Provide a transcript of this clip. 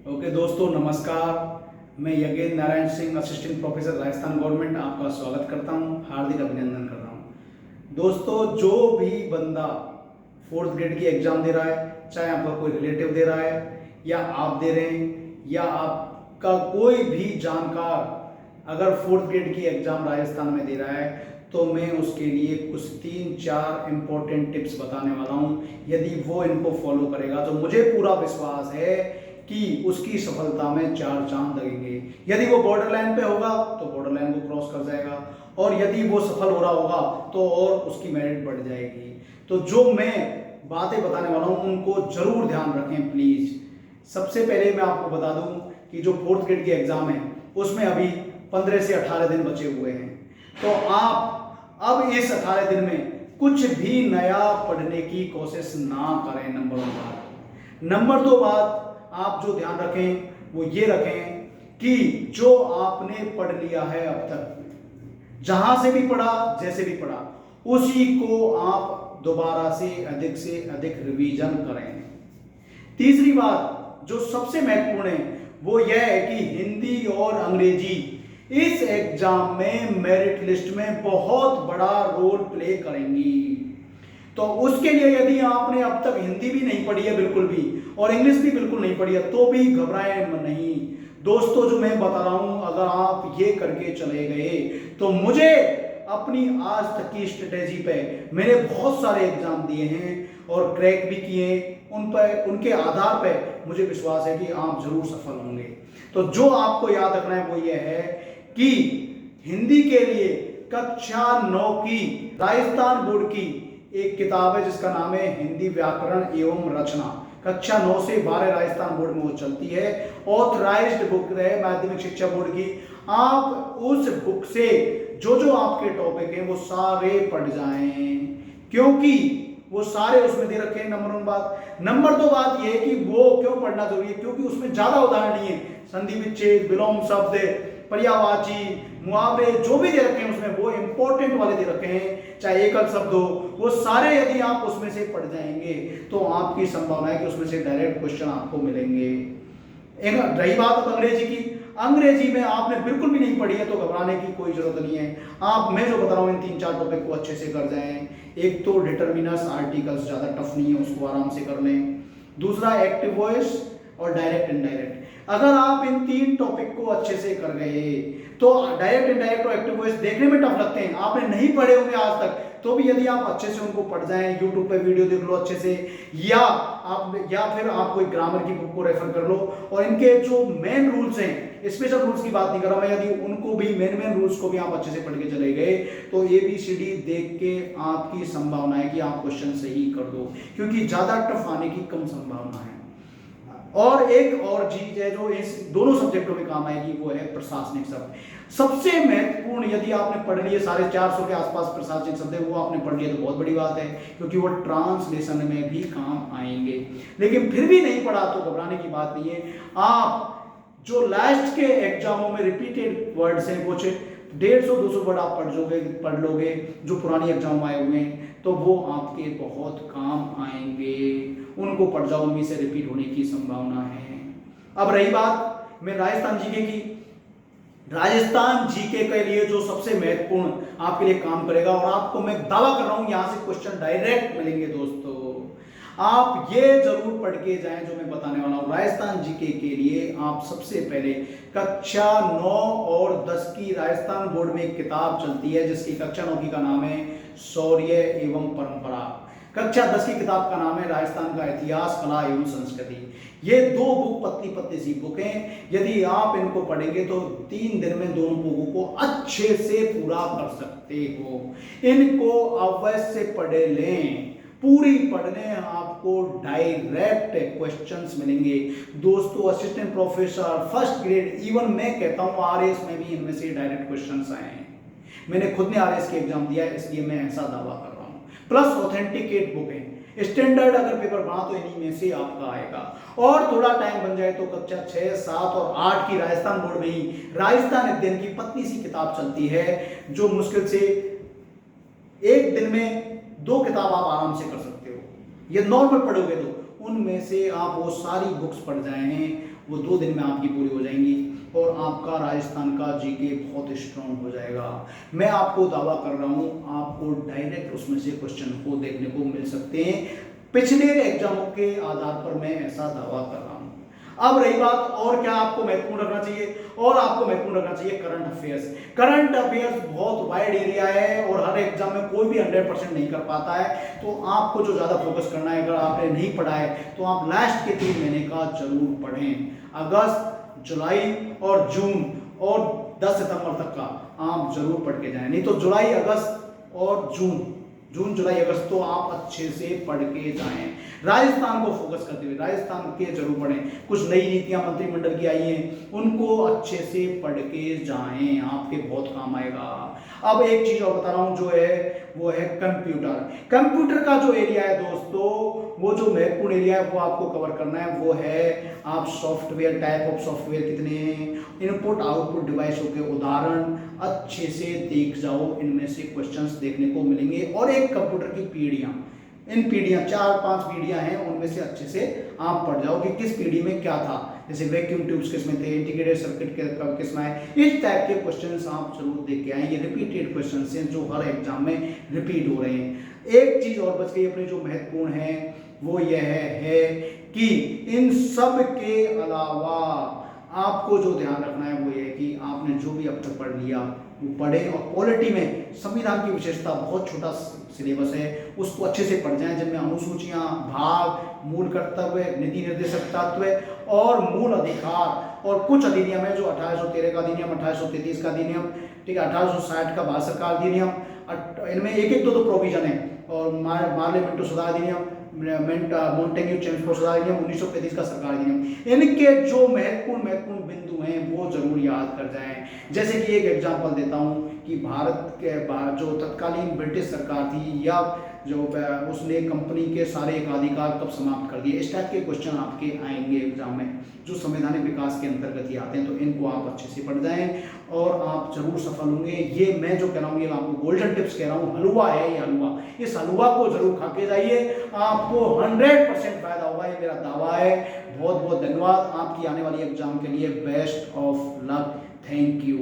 Okay दोस्तों, नमस्कार। मैं Yagyendra Narayan Singh, assistant professor, Rajasthan government, आपका स्वागत करता हूं, हार्दिक अभिनंदन कर रहा हूं। दोस्तों, जो भी बंदा फोर्थ ग्रेड की एग्जाम दे रहा है, चाहे आपका कोई रिलेटिव दे रहा है या आप दे रहे हैं या आपका कोई भी जानकार अगर फोर्थ ग्रेड की एग्जाम राजस्थान में दे रहा है, तो मैं उसके लिए कुछ 3-4 इंपॉर्टेंट टिप्स बताने वाला हूं। यदि वो इनको फॉलो करेगा तो मुझे पूरा विश्वास है कि उसकी सफलता में 4 चांद लगेंगे। यदि वो बॉर्डर लाइन पे होगा तो बॉर्डर लाइन को क्रॉस कर जाएगा, और यदि वो सफल हो रहा होगा तो और उसकी मेरिट बढ़ जाएगी। तो जो मैं बातें बताने वाला हूं उनको जरूर ध्यान रखें प्लीज। सबसे पहले मैं आपको बता दूं कि जो फोर्थ ग्रेड की एग्जाम है उसमें अभी 15 से 18 दिन बचे हुए हैं। तो आप अब इस 18 दिन में कुछ भी नया पढ़ने की कोशिश ना करें। नंबर 1 बात। नंबर 2 बात, आप जो ध्यान रखें वो ये रखें कि जो आपने पढ़ लिया है अब तक, जहां से भी पढ़ा, जैसे भी पढ़ा, उसी को आप दोबारा से अधिक रिवीजन करें। तीसरी बात जो सबसे महत्वपूर्ण है वो यह है कि हिंदी और अंग्रेजी इस एग्जाम में मेरिट लिस्ट में बहुत बड़ा रोल प्ले करेंगी। तो उसके लिए यदि आपने अब तक हिंदी भी नहीं पढ़ी है बिल्कुल भी, और इंग्लिश भी बिल्कुल नहीं पढ़ी है, तो भी घबराएं नहीं दोस्तों। जो मैं बता रहा हूं, अगर आप ये करके चले गए तो मुझे अपनी आज तक की स्ट्रेटेजी पे मैंने बहुत सारे एग्जाम दिए हैं और क्रैक भी किए। उन पर, उनके आधार पर मुझे विश्वास है कि आप जरूर सफल होंगे। तो जो आपको याद रखना है वो ये है कि हिंदी के लिए कक्षा 9 की राजस्थान बोर्ड की एक किताब है जिसका नाम है हिंदी व्याकरण एवं रचना। कक्षा 9 से 12 राजस्थान बोर्ड में वो चलती है, ऑथराइज्ड बुक है माध्यमिक शिक्षा बोर्ड की। आप उस बुक से जो जो आपके टॉपिक हैं वो सारे पढ़ जाएं, क्योंकि वो सारे उसमें दे रखे हैं। नंबर 1 बात। नंबर 2 बात ये है कि वो क्यों पढ़ना जरूरी है, क्योंकि उसमें ज्यादा उदाहरण नहीं है। संधि विच्छेद, विलोम शब्द, पर्यायवाची, मुहावरे जो भी दे रखे हैं उसमें वो इंपॉर्टेंट वाले दे रखे हैं, चाहे एकल शब्द हो, वो सारे यदि आप उसमें से पढ़ जाएंगे तो आपकी संभावना है कि उसमें से डायरेक्ट क्वेश्चन आपको मिलेंगे। रही बात अब अंग्रेजी की, अंग्रेजी में आपने बिल्कुल भी नहीं पढ़ी है तो घबराने की कोई जरूरत नहीं है। आप, मैं जो बता रहा हूं इन 3-4 टॉपिक को अच्छे से कर जाएं। एक तो डिटर्मिनर्स, आर्टिकल्स ज्यादा टफ नहीं है, उसको आराम से कर लें। दूसरा एक्टिव वॉइस और डायरेक्ट इनडायरेक्ट। अगर आप इन 3 टॉपिक को अच्छे से कर गए तो डायरेक्ट इनडायरेक्ट और एक्टिव वॉइस देखने में टफ लगते हैं, आपने नहीं पढ़े होंगे आज तक, तो भी यदि आप अच्छे से उनको पढ़ जाएं, यूट्यूब पे वीडियो देख लो अच्छे से, या फिर आप कोई ग्रामर की बुक को रेफर कर लो, और इनके जो मेन रूल्स हैं, स्पेशल रूल्स की बात नहीं कर रहा मैं, यदि उनको भी मेन रूल्स को भी आप अच्छे से पढ़ के चले गए तो ABCD देख के आपकी संभावना है कि आप क्वेश्चन सही कर दो, क्योंकि ज्यादा टफ आने की कम संभावना है। और एक और चीज है जो इस दोनों सब्जेक्टों में काम आएगी, वो है प्रशासनिक शब्द। सबसे महत्वपूर्ण, यदि आपने पढ़ लिए 450 के आसपास प्रशासनिक शब्द है, वो आपने पढ़ लिए तो बहुत बड़ी बात है, क्योंकि वो ट्रांसलेशन में भी काम आएंगे। लेकिन फिर भी नहीं पढ़ा तो घबराने की बात नहीं है। आप जो लास्ट के एग्जामों में रिपीटेड वर्ड्स हैं, कुछ 150-200 वर्ड आप पढ़ लोगे जो पुरानी एग्जाम आए हुए हैं, तो वो आपके बहुत काम आएंगे। उनको पढ़ जाओ, उनमें से रिपीट होने की संभावना है। अब रही बात मैं राजस्थान जीके की, राजस्थान जीके के लिए जो सबसे महत्वपूर्ण आपके लिए काम करेगा, और आपको मैं दावा कर रहा हूं यहां से क्वेश्चन डायरेक्ट मिलेंगे दोस्तों, आप ये जरूर पढ़ के जाएं जो मैं बताने वाला हूं। राजस्थान जीके के लिए आप सबसे पहले कक्षा 9 और 10 की राजस्थान बोर्ड में एक किताब चलती है जिसकी कक्षा 9 की का नाम है शौर्य एवं परंपरा। कक्षा 10 की किताब का नाम है राजस्थान का इतिहास, कला एवं संस्कृति। ये 2 बुक पतली पतली सी बुक हैं, यदि आप इनको पढ़ेंगे तो 3 दिन में दोनों बुकों को अच्छे से पूरा कर सकते हो। इनको अवश्य पढ़ लें, पूरी पढ़ने आपको डायरेक्ट क्वेश्चंस मिलेंगे दोस्तों। Assistant professor, first grade, even मैं कहता हूं RS में भी इनमें से डायरेक्ट क्वेश्चंस आए हैं। मैंने खुद ने RS के एग्जाम दिया है, इसलिए मैं ऐसा दावा कर रहा हूं। प्लस ऑथेंटिकेट बुक है, स्टैंडर्ड अगर पेपर बना तो इन्हीं में से आपका आएगा। और थोड़ा टाइम बन जाए तो कक्षा 6, 7 और 8 की राजस्थान बोर्ड में ही राजस्थान अध्ययन की पतली सी किताब चलती है, जो मुश्किल से एक दिन में 2 किताब आप आराम से कर सकते हो। ये नॉर्मल पढ़ोगे तो उनमें से आप वो सारी बुक्स पढ़ जाए हैं वो 2 दिन में आपकी पूरी हो जाएंगी और आपका राजस्थान का जीके बहुत स्ट्रांग हो जाएगा। मैं आपको दावा कर रहा हूँ आपको डायरेक्ट उसमें से क्वेश्चन को देखने को मिल सकते हैं, पिछले एग्जामों के आधार पर मैं ऐसा दावा कर रहा हूँ। अब रही बात और क्या आपको महत्वपूर्ण रखना चाहिए, और आपको महत्वपूर्ण रखना चाहिए करंट अफेयर्स। करंट अफेयर्स बहुत वाइड एरिया है और हर एग्जाम में कोई भी 100% नहीं कर पाता है, तो आपको जो ज्यादा फोकस करना है, अगर आपने नहीं पढ़ा है तो आप लास्ट के 3 महीने का जरूर पढ़ें, अगस्त, जुलाई और जून और 10 सितंबर तक का आप जरूर पढ़ के जाएं। नहीं तो जुलाई, अगस्त और जून, जुलाई, अगस्त तो आप अच्छे से पढ़ के जाएं। राजस्थान को फोकस करते हुए राजस्थान के जरूर पढ़ें, कुछ नई नीतियां मंत्रिमंडल की आई हैं उनको अच्छे से पढ़ के जाएं, आपके बहुत काम आएगा। अब एक चीज और बता रहा हूं जो है वो है कंप्यूटर का जो एरिया है दोस्तों, वो जो महत्वपूर्ण एरिया है वो आपको कवर करना है, वो है आप सॉफ्टवेयर, टाइप ऑफ सॉफ्टवेयर कितने हैं, इनपुट आउटपुट डिवाइसों के उदाहरण अच्छे से देख जाओ, इनमें से क्वेश्चंस देखने को मिलेंगे। और एक कंप्यूटर की पीढ़ियां, इन पीढ़ियां 4-5 पीढ़ियां हैं, उनमें से अच्छे से आप पढ़ जाओ कि किस पीढ़ी में क्या था, जैसे वैक्यूम ट्यूब्स किसमें थे, इंटीग्रेटेड सर्किट किस में है, इस टाइप के क्वेश्चंस आप जरूर देख के आए। ये रिपीटेड क्वेश्चंस हैं जो हर एग्जाम में रिपीट हो रहे हैं। एक चीज और बच गई अपनी जो महत्वपूर्ण है वो यह है कि इन सब के अलावा आपको जो ध्यान रखना है वो ये है कि आपने जो भी अब तक पढ़ लिया वो पढ़े, और पॉलिटी में संविधान की विशेषता बहुत छोटा सिलेबस है, उसको अच्छे से पढ़ जाएं, जिनमें अनुसूचियां, भाग, मूल कर्तव्य, नीति निर्देशक तत्व और मूल अधिकार और कुछ अधिनियम है जो 1813 का अधिनियम, 1833 का अधिनियम, ठीक है, 1860 का भारत सरकार अधिनियम, इनमें एक एक दो प्रोविजन है, और मार्लियामेंटो सुधार अधिनियम, मोंटेग्यू चेम्सफोर्ड सुधार अधिनियम, 1935 का सरकार अधिनियम, इनके जो महत्वपूर्ण बिंदु हैं वो जरूर याद कर जाएं। जैसे कि एक एग्जांपल देता हूं कि भारत के जो तत्कालीन ब्रिटिश सरकार थी या जो उसने कंपनी के सारे एकाधिकार कब समाप्त कर दिए, इस टाइप के क्वेश्चन आपके आएंगे एग्जाम में जो संवैधानिक विकास के अंतर्गत ही आते हैं, तो इनको आप अच्छे से पढ़ जाएं और आप जरूर सफल होंगे। ये मैं जो कह रहा हूँ ये आपको गोल्डन टिप्स कह रहा हूँ, हलवा है ये हलवा, इस हलवा को जरूर खा के जाइए, आपको 100% फायदा होगा, ये मेरा दावा है। बहुत बहुत धन्यवाद, आपकी आने वाली एग्जाम के लिए best of luck, thank you.